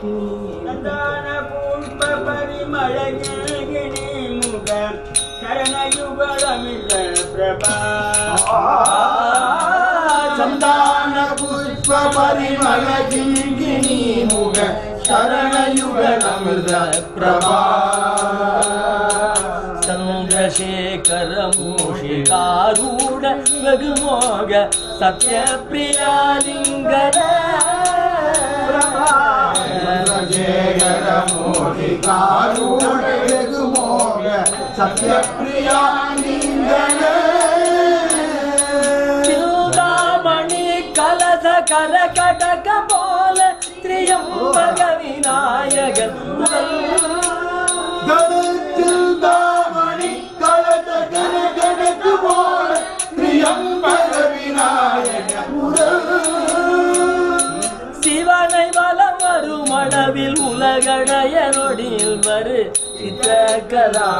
சந்தான புஷ்ப பரிமளகிணி முக சரணயுகமித பிரபா சந்தான புஷ்ப பரிமளகிணி முக சரணயுகமித பிரபா चंद्रशेखर मूषिकारूढ़ रघुमोग सत्य प्रियालिंगर चंद्रशेखर मूषिकारूढ़ रघुमोग सत्य प्रियालिंगर चिंतामणि कलश करकटक बोल त्र्यंबक विनायक चिंतामणि कलश करकटक बोल त्र्यंबक विनायक சிவனை வலம் வரும் அளவில் உலகடைய நொடியில் வரு சித்திரகலாபமயிலா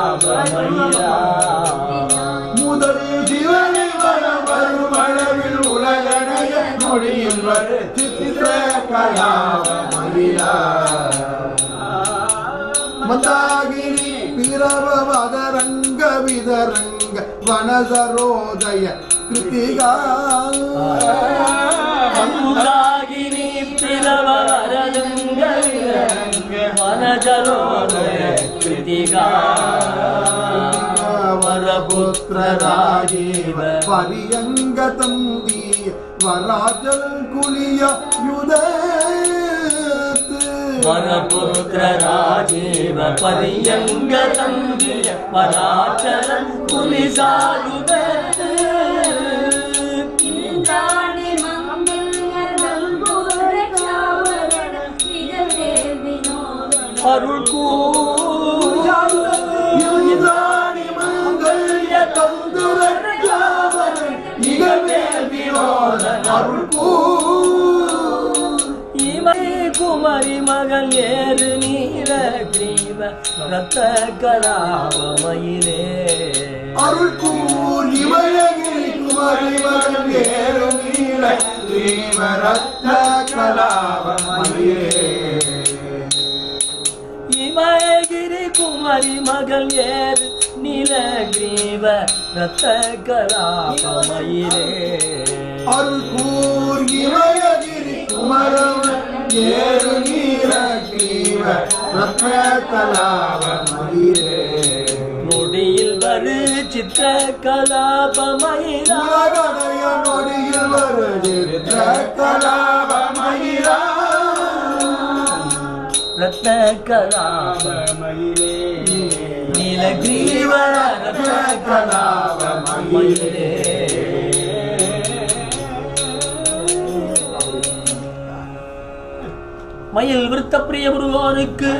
முதலில் சிவனை வலம் வரும் அளவில் உலகடைய நொடியில் வரு சித்திரகலாபமயிலா மந்தாகினி பிரபவதரங்க விதரங்க வனசரோதய கிருத்திகா மந்தாகினி பிரபவதரங்க வனசரோதய கிருத்திகா வரபுத்திர ராஜீவ பரியங்க தந்தி வராஜல் குலிய யுத வரபுத்திர ராஜீவ பரியங்க தந்திய வராச்சரன் புலிசாயுத அருள் கூஜானி மங்கல்ய தந்துர ஜாவரன் இகமேல் வினோதன் அருள் கூ குமரி மகள் ஏறு நீர கிரீவ ரத்த கலாபமயிலே அருள் கூர் இமயகிரி குமரி மகள் ஏறு நீர கிரீவ ரத்த கலாபமயிலே இமயகிரி குமரி மகள் ஏறு நீல கிரீவ ரத்த கலாபமயிலே அருள் கூர் இமயகிரி குமரவன் ஏறு நீர கிரீவ ரத்த கலாபமயிலே நொடியில் வரு சித்திர கலாபமயிலா உலகடைய நொடியில் வரு சித்திர கலாபமயிலா ரத்த கலாபமயிலே நீலகிரீவ ரத்த கலாபமயிலே மயில் விருத்த பிரிய முருகனுக்கு